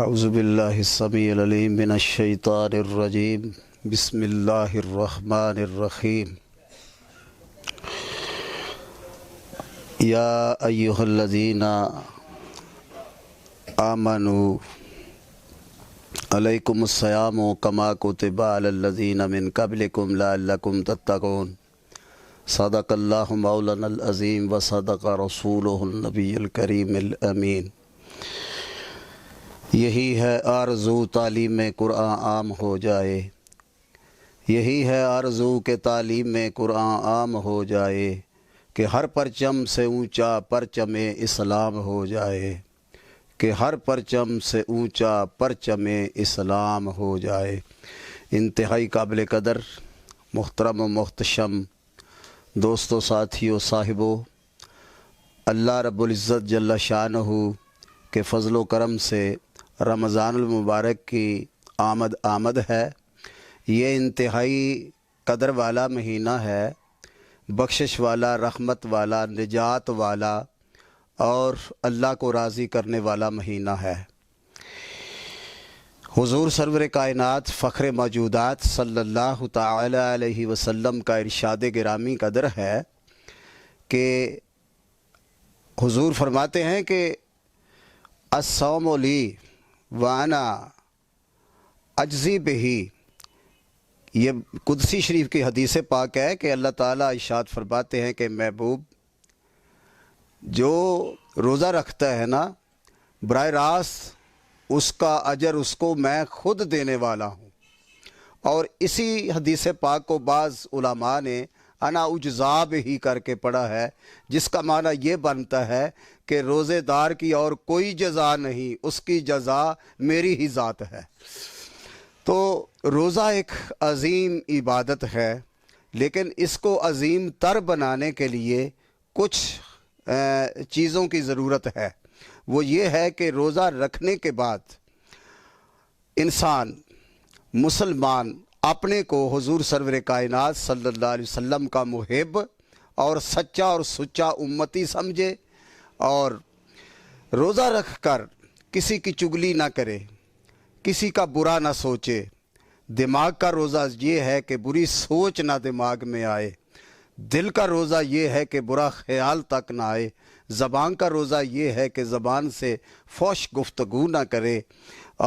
اعوذ باللہ السمیع العلیم من الشیطان الرجیم بسم اللہ الرحمن الرحیم یا ایہا الذین آمنوا علیکم الصیام کما کتب علی الذین من قبلکم لعلکم تتقون صدق اللہ مولانا العظیم وصدق رسولہ النبی الکریم الامین۔ یہی ہے آرزو تعلیم میں قرآن عام ہو جائے، یہی ہے آرزو کہ تعلیم میں قرآن عام ہو جائے، کہ ہر پرچم سے اونچا پرچم اسلام ہو جائے، کہ ہر پرچم سے اونچا پرچم اسلام ہو جائے۔ انتہائی قابل قدر محترم و محتشم دوستو، ساتھیو، صاحبو، اللہ رب العزت جل شانہ کے فضل و کرم سے رمضان المبارک کی آمد ہے۔ یہ انتہائی قدر والا مہینہ ہے، بخشش والا، رحمت والا، نجات والا اور اللہ کو راضی کرنے والا مہینہ ہے۔ حضور سرور کائنات فخر موجودات صلی اللہ تعالی علیہ وسلم کا ارشاد گرامی قدر ہے کہ حضور فرماتے ہیں کہ الصوم لی وانا اجزی بہی۔ یہ قدسی شریف کی حدیث پاک ہے کہ اللہ تعالیٰ ارشاد فرماتے ہیں کہ محبوب جو روزہ رکھتا ہے نا، براہ راست اس کا اجر اس کو میں خود دینے والا ہوں۔ اور اسی حدیث پاک کو بعض علماء نے انا اجزا بہی کر کے پڑھا ہے، جس کا معنی یہ بنتا ہے کہ روزے دار کی اور کوئی جزا نہیں، اس کی جزا میری ہی ذات ہے۔ تو روزہ ایک عظیم عبادت ہے، لیکن اس کو عظیم تر بنانے کے لیے کچھ چیزوں کی ضرورت ہے۔ وہ یہ ہے کہ روزہ رکھنے کے بعد انسان مسلمان اپنے کو حضور سرور کائنات صلی اللہ علیہ وسلم کا محب اور سچا اور سچا امتی سمجھے، اور روزہ رکھ کر کسی کی چگلی نہ کرے، کسی کا برا نہ سوچے۔ دماغ کا روزہ یہ ہے کہ بری سوچ نہ دماغ میں آئے، دل کا روزہ یہ ہے کہ برا خیال تک نہ آئے، زبان کا روزہ یہ ہے کہ زبان سے فحش گفتگو نہ کرے،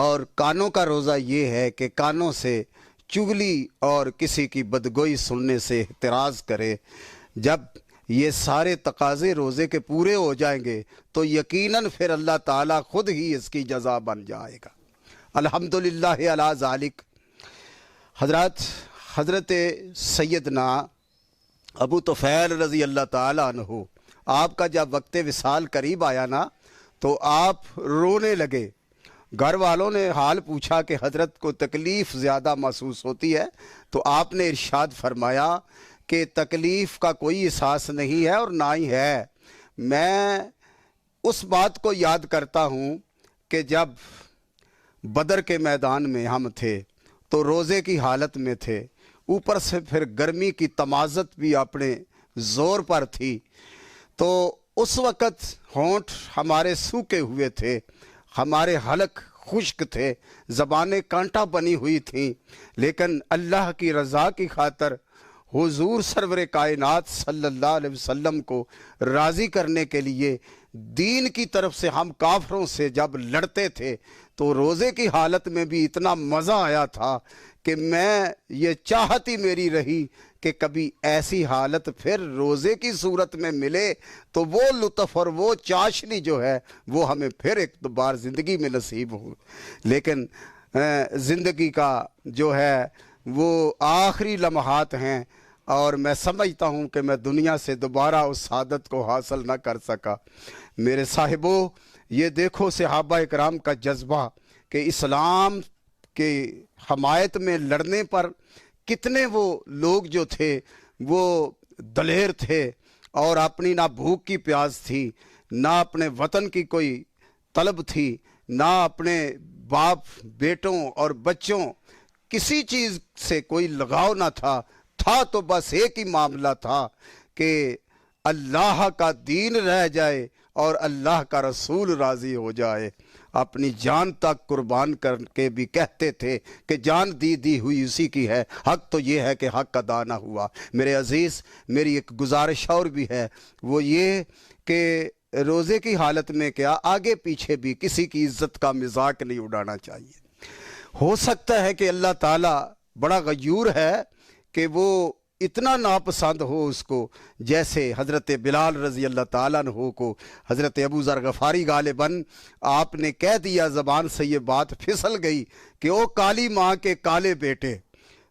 اور کانوں کا روزہ یہ ہے کہ کانوں سے چگلی اور کسی کی بدگوئی سننے سے احتراز کرے۔ جب یہ سارے تقاضے روزے کے پورے ہو جائیں گے تو یقیناً پھر اللہ تعالیٰ خود ہی اس کی جزا بن جائے گا۔ الحمدللہ علی ذالک۔ حضرت سیدنا ابو طفیل رضی اللہ تعالیٰ عنہ، آپ کا جب وقت وصال قریب آیا نا تو آپ رونے لگے۔ گھر والوں نے حال پوچھا کہ حضرت کو تکلیف زیادہ محسوس ہوتی ہے، تو آپ نے ارشاد فرمایا کہ تکلیف کا کوئی احساس نہیں ہے اور نہ ہی ہے۔ میں اس بات کو یاد کرتا ہوں کہ جب بدر کے میدان میں ہم تھے تو روزے کی حالت میں تھے، اوپر سے پھر گرمی کی تمازت بھی اپنے زور پر تھی، تو اس وقت ہونٹ ہمارے سوکھے ہوئے تھے، ہمارے حلق خشک تھے، زبانیں کانٹا بنی ہوئی تھیں، لیکن اللہ کی رضا کی خاطر حضور سرور کائنات صلی اللہ علیہ وسلم کو راضی کرنے کے لیے دین کی طرف سے ہم کافروں سے جب لڑتے تھے تو روزے کی حالت میں بھی اتنا مزہ آیا تھا کہ میں یہ چاہت ہی میری رہی کہ کبھی ایسی حالت پھر روزے کی صورت میں ملے تو وہ لطف اور وہ چاشنی جو ہے وہ ہمیں پھر ایک بار زندگی میں نصیب ہو۔ لیکن زندگی کا جو ہے وہ آخری لمحات ہیں، اور میں سمجھتا ہوں کہ میں دنیا سے دوبارہ اس سعادت کو حاصل نہ کر سکا۔ میرے صاحبو، یہ دیکھو صحابہ اکرام کا جذبہ کہ اسلام کے حمایت میں لڑنے پر کتنے وہ لوگ جو تھے وہ دلیر تھے، اور اپنی نہ بھوک کی پیاس تھی، نہ اپنے وطن کی کوئی طلب تھی، نہ اپنے باپ بیٹوں اور بچوں کسی چیز سے کوئی لگاؤ نہ تھا تو بس ایک ہی معاملہ تھا کہ اللہ کا دین رہ جائے اور اللہ کا رسول راضی ہو جائے۔ اپنی جان تک قربان کر کے بھی کہتے تھے کہ جان دی ہوئی اسی کی ہے، حق تو یہ ہے کہ حق ادا نہ ہوا۔ میرے عزیز، میری ایک گزارش اور بھی ہے، وہ یہ کہ روزے کی حالت میں کیا آگے پیچھے بھی کسی کی عزت کا مذاق نہیں اڑانا چاہیے۔ ہو سکتا ہے کہ اللہ تعالیٰ بڑا غیور ہے کہ وہ اتنا ناپسند ہو اس کو، جیسے حضرت بلال رضی اللہ تعالیٰ عنہ کو حضرت ابو ذر غفاری غالباً آپ نے کہہ دیا، زبان سے یہ بات پھسل گئی کہ او کالی ماں کے کالے بیٹے،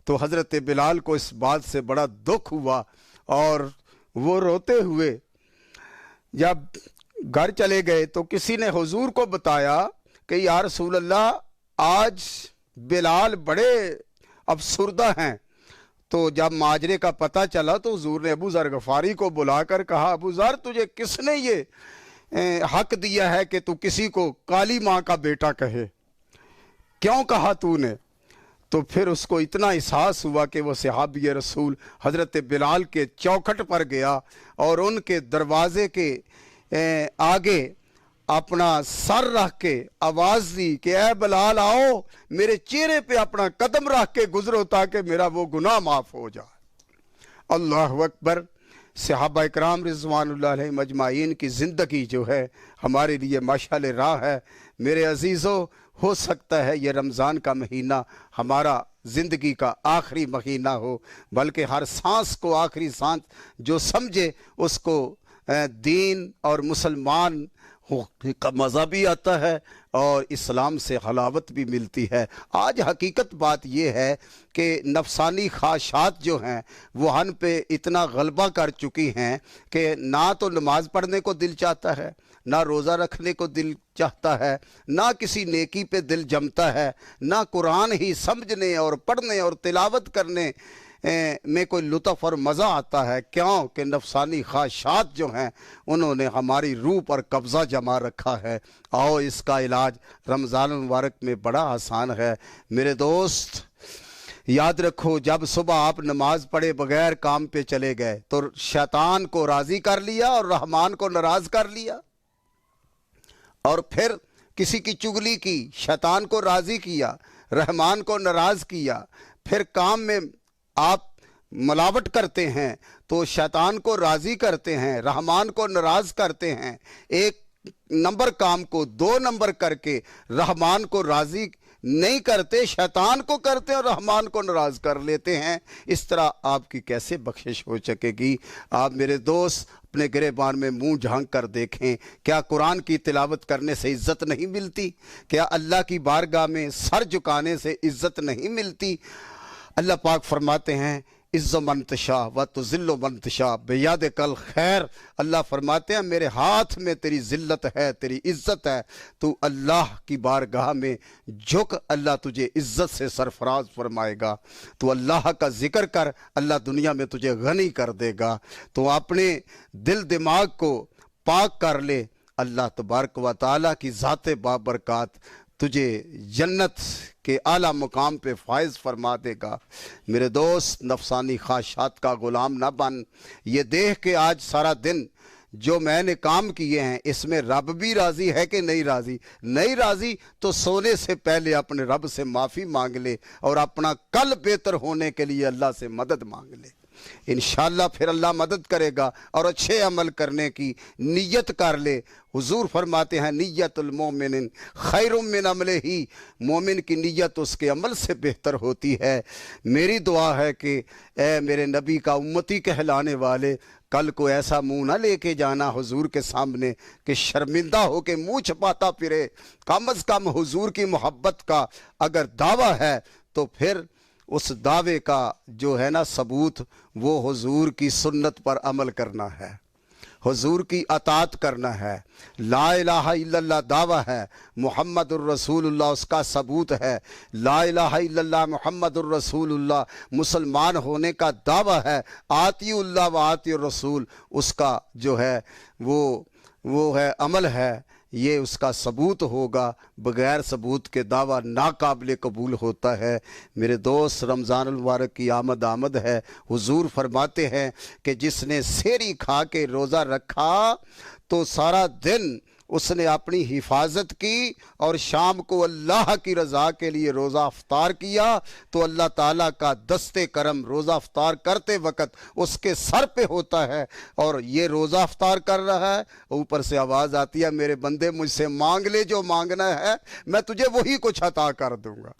تو حضرت بلال کو اس بات سے بڑا دکھ ہوا اور وہ روتے ہوئے جب گھر چلے گئے تو کسی نے حضور کو بتایا کہ یا رسول اللہ آج بلال بڑے افسردہ ہیں۔ تو جب ماجرے کا پتہ چلا تو حضور نے ابو ذر غفاری کو بلا کر کہا، ابو ذر تجھے کس نے یہ حق دیا ہے کہ تو کسی کو کالی ماں کا بیٹا کہے؟ کیوں کہا تو نے؟ تو پھر اس کو اتنا احساس ہوا کہ وہ صحابی رسول حضرت بلال کے چوکھٹ پر گیا اور ان کے دروازے کے آگے اپنا سر رکھ کے آواز دی کہ اے بلال آؤ، میرے چہرے پہ اپنا قدم رکھ کے گزرو تاکہ میرا وہ گناہ معاف ہو جائے۔ اللہ اکبر۔ صحابہ اکرام رضوان اللہ علیہ مجمعین کی زندگی جو ہے ہمارے لیے مشعل راہ ہے۔ میرے عزیزو، ہو سکتا ہے یہ رمضان کا مہینہ ہمارا زندگی کا آخری مہینہ ہو، بلکہ ہر سانس کو آخری سانس جو سمجھے اس کو دین اور مسلمان کا مزہ بھی آتا ہے اور اسلام سے حلاوت بھی ملتی ہے۔ آج حقیقت بات یہ ہے کہ نفسانی خواہشات جو ہیں وہ ہم پہ اتنا غلبہ کر چکی ہیں کہ نہ تو نماز پڑھنے کو دل چاہتا ہے، نہ روزہ رکھنے کو دل چاہتا ہے، نہ کسی نیکی پہ دل جمتا ہے، نہ قرآن ہی سمجھنے اور پڑھنے اور تلاوت کرنے میں کوئی لطف اور مزہ آتا ہے۔ کیوں کہ نفسانی خواہشات جو ہیں انہوں نے ہماری روح پر قبضہ جما رکھا ہے۔ آؤ اس کا علاج رمضان المبارک میں بڑا آسان ہے۔ میرے دوست یاد رکھو، جب صبح آپ نماز پڑھے بغیر کام پہ چلے گئے تو شیطان کو راضی کر لیا اور رحمان کو ناراض کر لیا، اور پھر کسی کی چگلی کی، شیطان کو راضی کیا، رحمان کو ناراض کیا، پھر کام میں آپ ملاوٹ کرتے ہیں تو شیطان کو راضی کرتے ہیں، رحمان کو ناراض کرتے ہیں، ایک نمبر کام کو 2 نمبر کر کے رحمان کو راضی نہیں کرتے، شیطان کو کرتے ہیں اور رحمان کو ناراض کر لیتے ہیں۔ اس طرح آپ کی کیسے بخشش ہو سکے گی؟ آپ میرے دوست اپنے گریبان میں منہ جھانک کر دیکھیں، کیا قرآن کی تلاوت کرنے سے عزت نہیں ملتی؟ کیا اللہ کی بارگاہ میں سر جھکانے سے عزت نہیں ملتی؟ اللہ پاک فرماتے ہیں عز من تشاء و تذل من تشاء بیدک الخیر۔ اللہ فرماتے ہیں میرے ہاتھ میں تیری ذلت ہے، تیری عزت ہے، تو اللہ کی بارگاہ میں جھک، اللہ تجھے عزت سے سرفراز فرمائے گا۔ تو اللہ کا ذکر کر، اللہ دنیا میں تجھے غنی کر دے گا۔ تو اپنے دل دماغ کو پاک کر لے، اللہ تبارک و تعالیٰ کی ذات بابرکات تجھے جنت کے اعلیٰ مقام پہ فائز فرما دے گا۔ میرے دوست نفسانی خواہشات کا غلام نہ بن۔ یہ دیکھ کے آج سارا دن جو میں نے کام کیے ہیں اس میں رب بھی راضی ہے کہ نہیں راضی؟ نہیں راضی تو سونے سے پہلے اپنے رب سے معافی مانگ لے اور اپنا کل بہتر ہونے کے لیے اللہ سے مدد مانگ لے۔ انشاءاللہ پھر اللہ مدد کرے گا اور اچھے عمل کرنے کی نیت کر لے۔ حضور فرماتے ہیں نیت المومن خیر من عملہ، مومن کی نیت اس کے عمل سے بہتر ہوتی ہے۔ میری دعا ہے کہ اے میرے نبی کا امتی کہلانے والے، کل کو ایسا منہ نہ لے کے جانا حضور کے سامنے کہ شرمندہ ہو کے منہ چھپاتا پھرے۔ کم از کم حضور کی محبت کا اگر دعویٰ ہے تو پھر اس دعوے کا جو ہے نا ثبوت وہ حضور کی سنت پر عمل کرنا ہے، حضور کی اطاعت کرنا ہے۔ لا الہ الا اللہ دعویٰ ہے، محمد الرسول اللہ اس کا ثبوت ہے۔ لا الہ الا اللہ محمد الرسول اللہ مسلمان ہونے کا دعویٰ ہے۔ آتی اللہ و آتی الرسول اس کا جو ہے وہ ہے عمل ہے، یہ اس کا ثبوت ہوگا۔ بغیر ثبوت کے دعویٰ ناقابل قبول ہوتا ہے۔ میرے دوست رمضان المبارک کی آمد ہے۔ حضور فرماتے ہیں کہ جس نے سحری کھا کے روزہ رکھا تو سارا دن اس نے اپنی حفاظت کی اور شام کو اللہ کی رضا کے لیے روزہ افطار کیا تو اللہ تعالیٰ کا دست کرم روزہ افطار کرتے وقت اس کے سر پہ ہوتا ہے، اور یہ روزہ افطار کر رہا ہے، اوپر سے آواز آتی ہے میرے بندے مجھ سے مانگ لے جو مانگنا ہے، میں تجھے وہی کچھ عطا کر دوں گا۔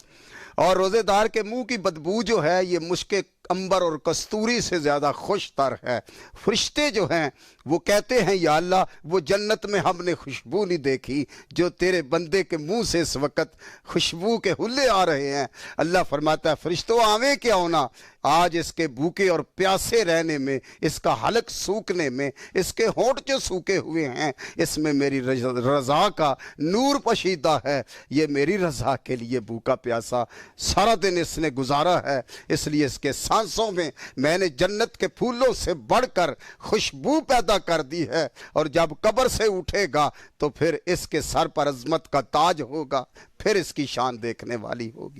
اور روزے دار کے منہ کی بدبو جو ہے یہ مشک عنبر اور کستوری سے زیادہ خوش تر ہے۔ فرشتے جو ہیں وہ کہتے ہیں یا اللہ وہ جنت میں ہم نے خوشبو نہیں دیکھی جو تیرے بندے کے منہ سے اس وقت خوشبو کے حلے آ رہے ہیں۔ اللہ فرماتا ہے فرشتوں آویں کیا ہونا، آج اس کے بھوکے اور پیاسے رہنے میں، اس کا حلق سوکھنے میں، اس کے ہونٹ جو سوکھے ہوئے ہیں، اس میں میری رضا کا نور پشیدہ ہے۔ یہ میری رضا کے لیے بھوکا پیاسا سارا دن اس نے گزارا ہے، اس لیے اس کے سانسوں میں نے جنت کے پھولوں سے بڑھ کر خوشبو پیدا کر دی ہے، اور جب قبر سے اٹھے گا تو پھر اس کے سر پر عظمت کا تاج ہوگا، پھر اس کی شان دیکھنے والی ہوگی۔